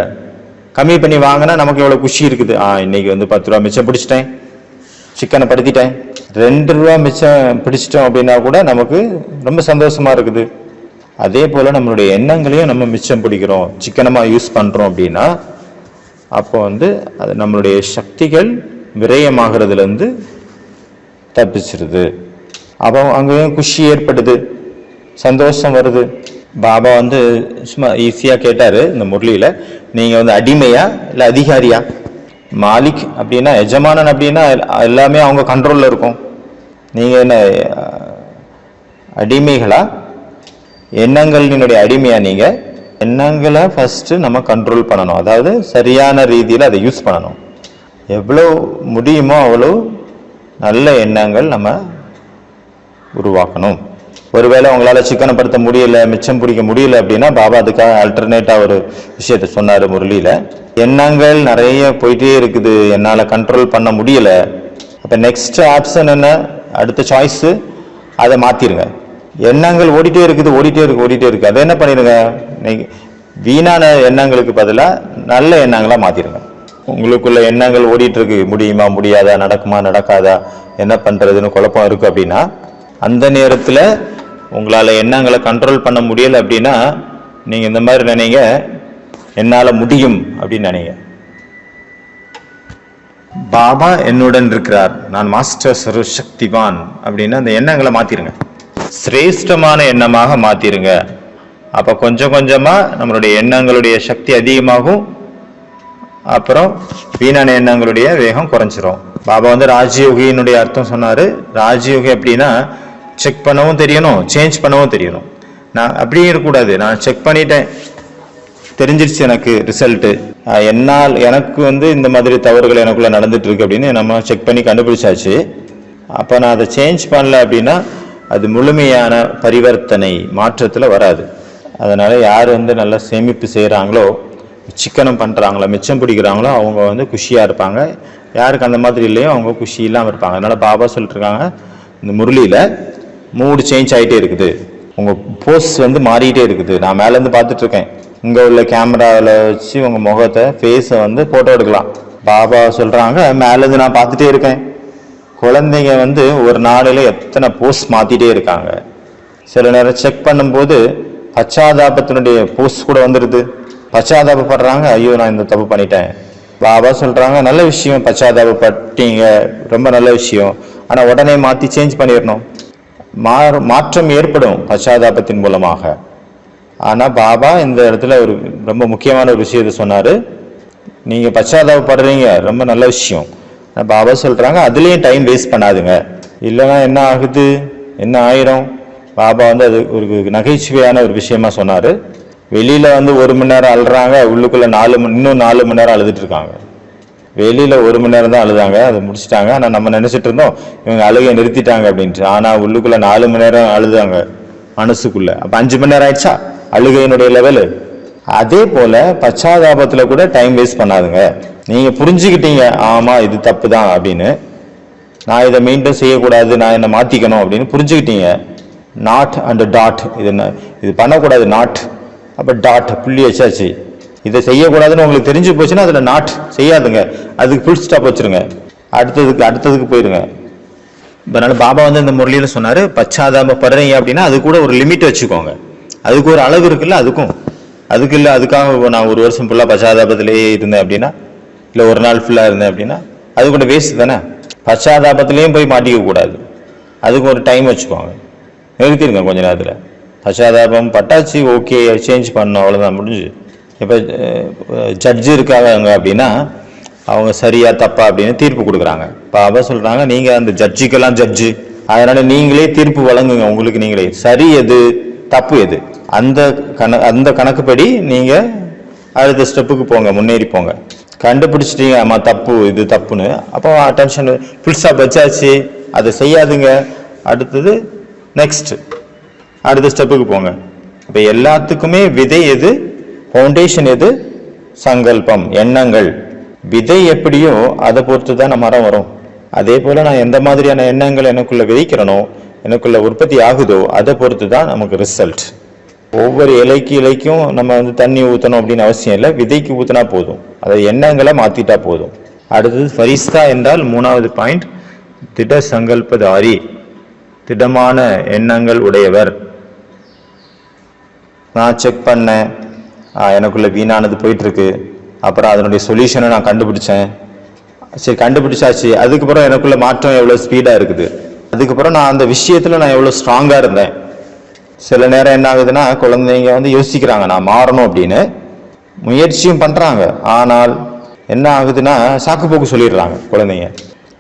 கம்மி பண்ணி வாங்கினா நமக்கு எவ்வளோ குஷி இருக்குது. இன்னைக்கு வந்து 10 ரூபா மிச்சம் பிடிச்சிட்டேன், சிக்கனை படுத்திட்டேன். 2 ரூபா மிச்சம் பிடிச்சிட்டோம் அப்படின்னா கூட நமக்கு ரொம்ப சந்தோஷமா இருக்குது. அதே போல் நம்மளுடைய எண்ணங்களையும் நம்ம மிச்சம் பிடிக்கிறோம், சிக்கனமாக யூஸ் பண்ணுறோம் அப்படின்னா அப்போ வந்து அது நம்மளுடைய சக்திகள் விரயமாகிறதுலேருந்து தப்பிச்சிருது. அப்போ அங்கேயும் குஷி ஏற்படுது, சந்தோஷம் வருது. பாபா வந்து சும்மா ஈஸியாக கேட்டார் இந்த முரளியில், நீங்கள் வந்து அடிமையா இல்லை அதிகாரியா? மாலிக் அப்படின்னா எஜமானன் அப்படின்னா எல்லாமே அவங்க கண்ட்ரோலில் இருக்கும். நீங்கள் என்ன அடிமைகளா? எண்ணங்களினுடைய அடிமையா நீங்கள்? எண்ணங்களை ஃபஸ்ட்டு நம்ம கண்ட்ரோல் பண்ணணும், அதாவது சரியான ரீதியில் அதை யூஸ் பண்ணணும். எவ்வளோ முடியுமோ அவ்வளோ நல்ல எண்ணங்கள் நம்ம உருவாக்கணும். ஒருவேளை உங்களால் சிக்கனப்படுத்த முடியல, மிச்சம் பிடிக்க முடியல அப்படின்னா பாபா அதுக்காக ஆல்டர்னேட்டாக ஒரு விஷயத்த சொன்னார் முரளியில். எண்ணங்கள் நிறைய போயிட்டே இருக்குது, என்னால் கண்ட்ரோல் பண்ண முடியல. அப்போ நெக்ஸ்ட் ஆப்ஷன் என்ன, அடுத்த சாய்ஸு அதை மாற்றிடுங்க. எண்ணங்கள் ஓடிட்டே இருக்குது, அதை என்ன பண்ணிடுங்க, வீணான எண்ணங்களுக்கு பதிலாக நல்ல எண்ணங்களாக மாற்றிடுங்க. உங்களுக்குள்ள எண்ணங்கள் ஓடிட்டு இருக்கு, முடியுமா முடியாதா, நடக்குமா நடக்காதா, என்ன பண்ணுறதுன்னு குழப்பம் இருக்குது அப்படின்னா அந்த நேரத்தில் உங்களால் எண்ணங்களை கண்ட்ரோல் பண்ண முடியலை அப்படின்னா நீங்கள் இந்த மாதிரி நினைங்க, என்னால் முடியும் அப்படின்னு நினைங்க. பாபா என்னுடன் இருக்கிறார், நான் மாஸ்டர் சர்வசக்திவான் அப்படின்னு அந்த எண்ணங்களை மாற்றிருங்க, சிரேஷ்டமான எண்ணமாக மாற்றிருங்க. அப்போ கொஞ்சம் கொஞ்சமாக நம்மளுடைய எண்ணங்களுடைய சக்தி அதிகமாகும், அப்புறம் வீணான எண்ணங்களுடைய வேகம் குறைஞ்சிரும். பாபா வந்து ராஜயோகியினுடைய அர்த்தம் சொன்னார். ராஜயோகி அப்படின்னா செக் பண்ணவும் தெரியணும், சேஞ்ச் பண்ணவும் தெரியணும். நான் அப்படியே இருக்கக்கூடாது, நான் செக் பண்ணிட்டேன், தெரிஞ்சிருச்சு எனக்கு ரிசல்ட்டு, என்னால் எனக்கு வந்து இந்த மாதிரி தவறுகள் எனக்குள்ள நடந்துட்டு இருக்கு அப்படின்னு நம்ம செக் பண்ணி கண்டுபிடிச்சாச்சு. அப்போ நான் அதை சேஞ்ச் பண்ணல அப்படின்னா அது முழுமையான பரிவர்த்தனை மாற்றத்தில் வராது. அதனால யார் வந்து நல்லா சேமிப்பு செய்கிறாங்களோ, சிக்கனம் பண்ணுறாங்களோ, மிச்சம் பிடிக்கிறாங்களோ அவங்க வந்து குஷியாக இருப்பாங்க. யாருக்கு அந்த மாதிரி இல்லையோ அவங்க குஷி இல்லாமல் இருப்பாங்க. அதனால பாபா சொல்லிட்டு இருக்காங்க, இந்த முரளியில் மூடு சேஞ்ச் ஆகிட்டே இருக்குது, உங்கள் போஸ் வந்து மாறிக்கிட்டே இருக்குது. நான் மேலேருந்து பார்த்துட்டு இருக்கேன், இங்கே உள்ள கேமராவில் வச்சு உங்கள் முகத்தை ஃபேஸை வந்து ஃபோட்டோ எடுக்கலாம். பாபா சொல்கிறாங்க, மேலேருந்து நான் பார்த்துட்டே இருக்கேன். குழந்தைங்க வந்து ஒரு நாளில் எத்தனை போஸ் மாற்றிட்டே இருக்காங்க. சில நேரம் செக் பண்ணும்போது பச்சாதாபத்தினுடைய போஸ் கூட வந்துடுது. பச்சாதாபப்படுறாங்க, ஐயோ நான் இந்த தப்பு பண்ணிட்டேன். பாபா சொல்கிறாங்க, நல்ல விஷயம், பச்சாதாபப்பட்டீங்க, ரொம்ப நல்ல விஷயம். ஆனால் உடனே மாற்றி சேஞ்ச் பண்ணிடணும். மாற்றம் ஏற்படும் பச்சாதாபத்தின் மூலமாக. ஆனால் பாபா இந்த இடத்துல ஒரு ரொம்ப முக்கியமான ஒரு விஷயத்தை சொன்னார். நீங்கள் பச்சாதாபப்படுறீங்க, ரொம்ப நல்ல விஷயம். பாபா சொல்கிறாங்க, அதுலேயும் டைம் வேஸ்ட் பண்ணாதுங்க, இல்லைன்னா என்ன ஆகுது, என்ன ஆயிரும். பாபா வந்து அது ஒரு நகைச்சுவையான ஒரு விஷயமா சொன்னார். வெளியில் வந்து 1 மணி நேரம் அழுறாங்க, உள்ளுக்குள்ளே இன்னும் 4 மணி நேரம் அழுதுட்டு இருக்காங்க. வெளியில் 1 மணி நேரம் தான் அழுதாங்க, அதை முடிச்சுட்டாங்க. ஆனால் நம்ம நினச்சிட்டு இருந்தோம் இவங்க அழுகை நிறுத்திட்டாங்க அப்படின்ட்டு. ஆனால் உள்ளுக்குள்ளே 4 மணி நேரம் அழுதாங்க மனசுக்குள்ளே. அப்போ 5 மணி நேரம் ஆயிடுச்சா அழுகையினுடைய லெவலு. அதே போல் பச்சாதாபத்தில் கூட டைம் வேஸ்ட் பண்ணாதுங்க. நீங்கள் புரிஞ்சுக்கிட்டீங்க, ஆமாம் இது தப்பு தான் அப்படின்னு, நான் இதை மீண்டும் செய்யக்கூடாது, நான் என்னை மாற்றிக்கணும் அப்படின்னு புரிஞ்சுக்கிட்டீங்க. நாட் அண்ட் டாட், இது பண்ணக்கூடாது நாட், அப்போ டாட் புள்ளி வச்சாச்சு. இதை செய்யக்கூடாதுன்னு உங்களுக்கு தெரிஞ்சு போச்சுன்னா அதில் நாட் செய்யாதுங்க, அதுக்கு ஃபுல் ஸ்டாப் வச்சுருங்க, அடுத்ததுக்கு போயிருங்க. அதனால பாபா வந்து இந்த முரளியில் சொன்னார், பச்சாதாபப்படுறீங்க அப்படின்னா அது கூட ஒரு லிமிட் வச்சுக்கோங்க, அதுக்கு ஒரு அளவு இருக்குல்ல, அதுக்கு இல்லை அதுக்காக நான் 1 வருஷம் ஃபுல்லாக பச்சாதாபத்திலேயே இருந்தேன் அப்படின்னா, இல்லை ஒரு நாள் ஃபுல்லாக இருந்தேன் அப்படின்னா அது கூட வேஸ்ட் தானே. பச்சாதாபத்திலையும் போய் மாட்டிக்க கூடாது, அதுக்கு ஒரு டைம் வச்சுக்கோங்க, நிறுத்திடுங்க கொஞ்ச நேரத்தில். பச்சாதாபம் பட்டாச்சு, ஓகே சேஞ்ச் பண்ணணும், அவ்வளோதான், முடிஞ்சு. இப்போ ஜட்ஜு இருக்காங்க அப்படின்னா அவங்க சரியா தப்பா அப்படின்னு தீர்ப்பு கொடுக்குறாங்க. பாபா சொல்கிறாங்க, நீங்கள் அந்த ஜட்ஜுக்கெல்லாம் ஜட்ஜு, அதனால் நீங்களே தீர்ப்பு வழங்குங்க, உங்களுக்கு நீங்களே சரி எது தப்பு எது அந்த கணக்குப்படி நீங்கள் அடுத்த ஸ்டெப்புக்கு போங்க, முன்னேறி போங்க. கண்டுபிடிச்சிட்டீங்க ஆமா தப்பு இது தப்புன்னு, அப்போ அட்டென்ஷன் ஃபுல் ஸ்டாப் வச்சாச்சு, அதை செய்யாதுங்க, அடுத்தது நெக்ஸ்ட் அடுத்த ஸ்டெப்புக்கு போங்க. இப்போ எல்லாத்துக்குமே விதை எது, ஃபவுண்டேஷன் எது, சங்கல்பம், எண்ணங்கள். விதை எப்படியோ அதை பொறுத்து தான் மரம் வரும். அதே போல் நான் எந்த மாதிரியான எண்ணங்கள் எனக்குள்ள விதைக்கிறனோ, எனக்குள்ள உற்பத்தி ஆகுதோ அதை பொறுத்து தான் நமக்கு ரிசல்ட். ஒவ்வொரு இலைக்கும் நம்ம வந்து தண்ணி ஊற்றணும் அப்படின்னு அவசியம் இல்லை, விதைக்கு ஊற்றினா போதும், அதை எண்ணங்களை மாற்றிட்டா போதும். அடுத்தது ஃபரிஸ்தா என்றால் 3வது பாயிண்ட், திட சங்கல்பதாரி, திடமான எண்ணங்கள் உடையவர். நான் செக் பண்ணேன், எனக்குள்ள வீணானது போயிட்டுருக்கு, அப்புறம் அதனுடைய சொல்யூஷனை நான் கண்டுபிடிச்சேன், சரி கண்டுபிடிச்சாச்சு, அதுக்கப்புறம் எனக்குள்ள மாற்றம் எவ்வளோ ஸ்பீடாக இருக்குது, அதுக்கப்புறம் நான் அந்த விஷயத்தில் நான் எவ்வளோ ஸ்ட்ராங்காக இருந்தேன். சில நேரம் என்ன ஆகுதுன்னா குழந்தைங்க வந்து யோசிக்கிறாங்க நான் மாறணும் அப்படின்னு, முயற்சியும் பண்ணுறாங்க, ஆனால் என்ன ஆகுதுன்னா சாக்குப்போக்கு சொல்லிடுறாங்க குழந்தைங்க.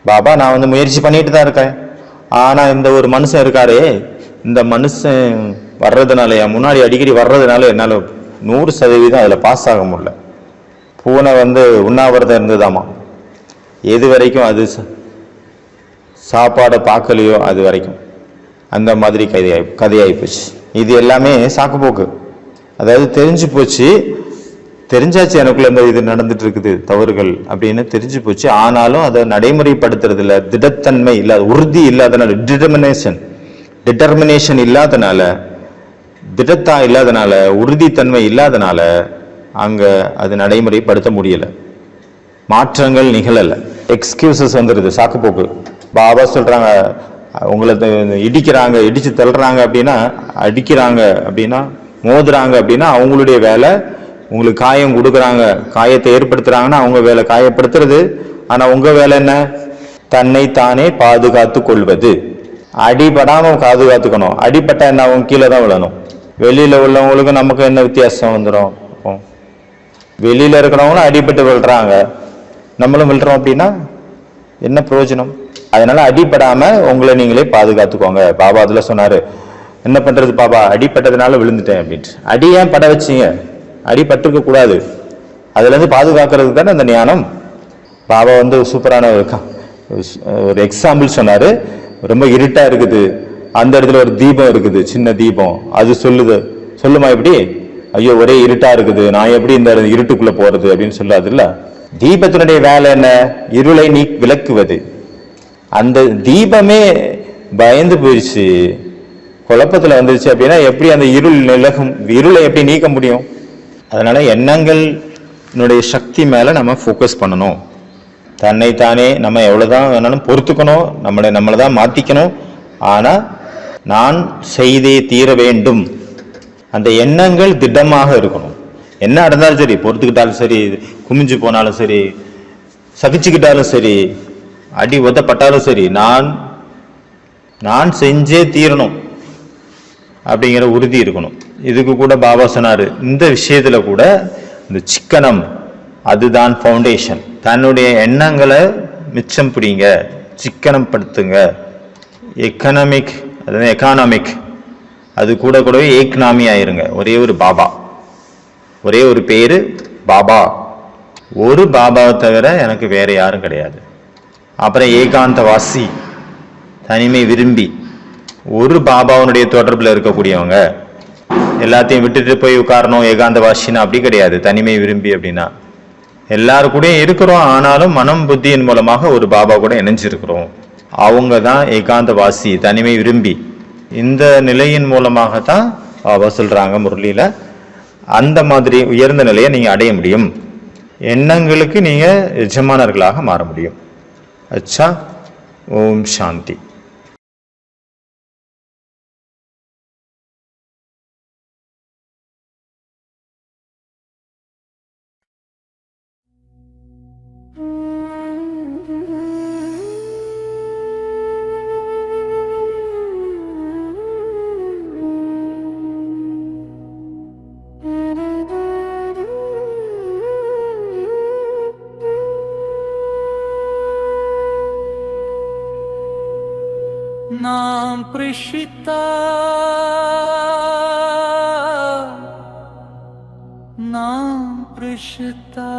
பாபா நான் வந்து முயற்சி பண்ணிட்டு தான் இருக்கேன், ஆனால் இந்த ஒரு மனுஷன் இருக்காரே, இந்த மனுஷன் வர்றதுனால என் முன்னாடி அடிக்கடி வர்றதுனால என்னால் 100% அதில் பாஸ் ஆக முடியல. பூனை வந்து உண்ணாவிரதம் இருந்ததாமா, எது வரைக்கும் அது சாப்பாடை பார்க்கலையோ அது வரைக்கும், அந்த மாதிரி கதையாகி போச்சு. இது எல்லாமே சாக்குப்போக்கு, அதாவது தெரிஞ்சு போச்சு, தெரிஞ்சாச்சு எனக்குள்ள இந்த இது நடந்துட்டு இருக்குது தவறுகள் அப்படின்னு தெரிஞ்சு போச்சு, ஆனாலும் அதை நடைமுறைப்படுத்துறது இல்லை, திடத்தன்மை இல்லாத, உறுதி இல்லாதனால, டிட்டர்மினேஷன் இல்லாதனால, திடத்தா இல்லாதனால, உறுதித்தன்மை இல்லாதனால அங்க அது நடைமுறைப்படுத்த முடியல, மாற்றங்கள் நிகழலை, எக்ஸ்கியூசஸ் வந்துடுது, சாக்குப்போக்கு. பாபா சொல்றாங்க உங்களை இடிக்கிறாங்க, இடிச்சு தள்ளுறாங்க அப்படின்னா, அடிக்கிறாங்க அப்படின்னா மோதுறாங்க அப்படின்னா அவங்களுடைய வேலை. உங்களுக்கு காயம் கொடுக்குறாங்க, காயத்தை ஏற்படுத்துறாங்கன்னா அவங்க வேலை காயப்படுத்துறது. ஆனா உங்க வேலை என்ன? தன்னை தானே பாதுகாத்து கொள்வது. அடிபடாம பாதுகாத்துக்கணும். அடிப்பட்டா என்ன ஆகும்? கீழே தான் விழணும். வெளியில உள்ளவங்களுக்கு நமக்கு என்ன வித்தியாசம் வந்துடும்? வெளியில இருக்கிறவங்களும் அடிபட்டு விழுறாங்க, நம்மளும் விழுறோம் அப்படின்னா என்ன பிரயோஜனம்? அதனால அடிபடாம உங்களை நீங்களே பாதுகாத்துக்கோங்க. பாபா அதுல சொன்னாரு, என்ன பண்றது பாபா, அடிப்பட்டதுனால விழுந்துட்டேன் அப்படின்ட்டு. அடி ஏன் பட வச்சீங்க? அடி பட்டுக்க கூடாது. அதுல இருந்து பாதுகாக்கிறதுக்கு தானே அந்த ஞானம். பாபா சூப்பரான ஒரு எக்ஸாம்பிள் சொன்னாரு. ரொம்ப இருட்டா இருக்குது, அந்த இடத்துல ஒரு தீபம் இருக்குது, சின்ன தீபம். அது சொல்லுமா எப்படி? ஐயோ ஒரே இருட்டா இருக்குது, நான் எப்படி இந்த இருட்டுக்குள்ள போறது அப்படின்னு சொல்லாது இல்ல. தீபத்தினுடைய வேலை என்ன? இருளை விளக்குவது. அந்த தீபமே பயந்து போயிடுச்சு, குழப்பத்துல வந்துருச்சு அப்படின்னா எப்படி அந்த இருளை எப்படி நீக்க முடியும்? அதனால எண்ணங்களுடைய சக்தி மேல நம்ம ஃபோக்கஸ் பண்ணணும். தன்னைத்தானே நம்ம எவ்வளவுதான் வேணாலும் பொறுத்துக்கணும், நம்மளை தான் மாத்திக்கணும். ஆனா நான் செய்தே தீர வேண்டும். அந்த எண்ணங்கள் திடமாக இருக்கணும். என்ன நடந்தாலும் சரி, பொறுத்துக்கிட்டாலும் சரி, குமிஞ்சு போனாலும் சரி, சகிச்சுக்கிட்டாலும் சரி, அடி ஒத்தப்பட்டாலும் சரி, நான் செஞ்சே தீரணும் அப்படிங்கிற உறுதி இருக்கணும். இதுக்கு கூட பாபா சொன்னாரு, இந்த விஷயத்துல கூட இந்த சிக்கனம் அதுதான் ஃபவுண்டேஷன். தன்னுடைய எண்ணங்களை மிச்சம் பிடிங்க, சிக்கனம் படுத்துங்க. எக்கானமிக் அது கூடவே ஏக்னாமி ஆயிருங்க. ஒரே ஒரு பாபா, ஒரே ஒரு பேரு பாபா. ஒரு பாபாவை தவிர எனக்கு வேற யாரும் கிடையாது. அப்புறம் ஏகாந்த வாசி, தனிமை விரும்பி. ஒரு பாபாவுடைய தொடர்புல இருக்கக்கூடியவங்க. எல்லாத்தையும் விட்டுட்டு போய் உட்காரணும் ஏகாந்த வாசினா அப்படி கிடையாது. தனிமை விரும்பி அப்படின்னா எல்லாரு கூடயும் இருக்கிறோம், ஆனாலும் மனம் புத்தியின் மூலமாக ஒரு பாபா கூட இணைஞ்சிருக்கிறோம். அவங்க தான் ஏகாந்த வாசி, தனிமை விரும்பி. இந்த நிலையின் மூலமாகத்தான் பாபா சொல்றாங்க முரளியில, அந்த மாதிரி உயர்ந்த நிலையை நீங்க அடைய முடியும். எண்ணங்களுக்கு நீங்க எஜமானர்களாக மாற முடியும். அச்சா, ஓம் சாந்தி. नाम प्रेषिता, नाम प्रेषिता,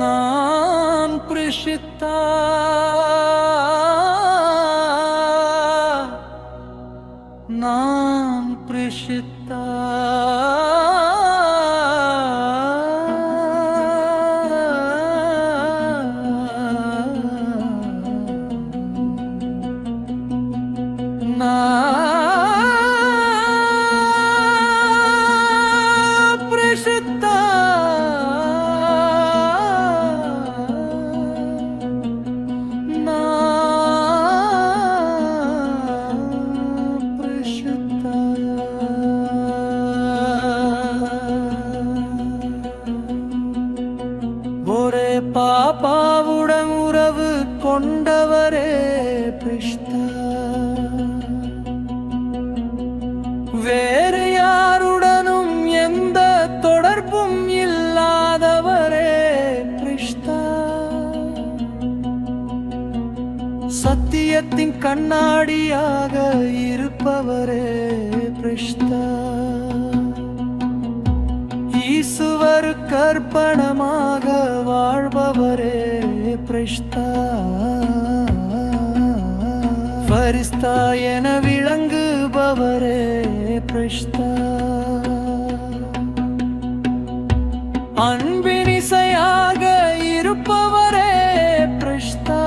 नाम प्रेषिता, नाम प्रेषिता, नाम प्रेषिता, பாபாவுடன் உறவு கொண்டவரே பிரிஷ்தா, வேறு யாருடனும் எந்த தொடர்பும் இல்லாதவரே பிரிஷ்தா, சத்தியத்தின் கண்ணாடியாக இருப்பவரே பிரிஷ்தா, ஈசுவர் கற்பணமாக வாழ்பவரே பிரிஷ்தா, ஃபரிஸ்தா என விளங்குபவரே பிரிஷ்தா, அன்பினிசையாக இருப்பவரே பிரிஷ்தா,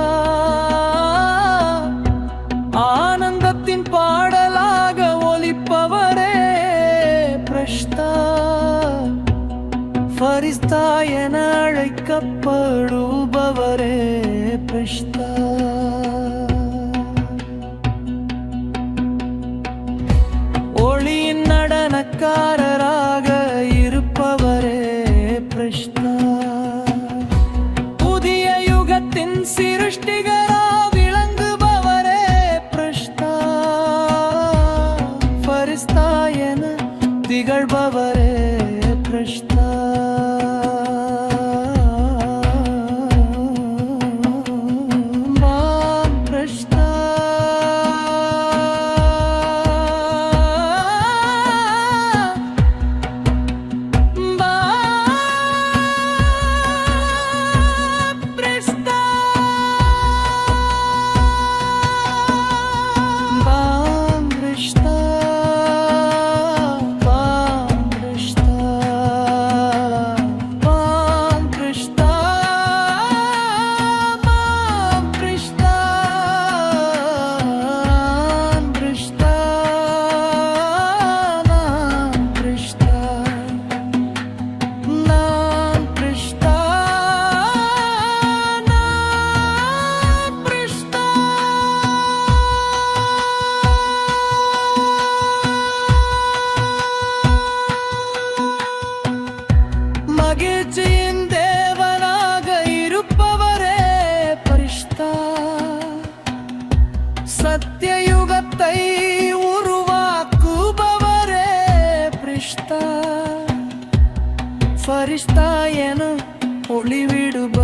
ஆனந்தத்தின் பாடலாக ஒலிப்பவரே பிரிஷ்தா, பிரஷ்தா. ஒளியின் நடனக்காரராக இருப்பவரே பிரஷ்தா. புதிய யுகத்தின் சிருஷ்டிகரா விளங்குபவரே பிரஷ்தா. ஃபரிஸ்தா என திகழ்பவரே பிரஷ்தா. மகிழ்ச்சியின் தேவனாக இருப்பவரே பரிஷ்தா. சத்தியயுகத்தை உருவாக்குபவரே பிரிஷ்தா. ஃபரிஷ்தா என ஒளிவிடுபவரே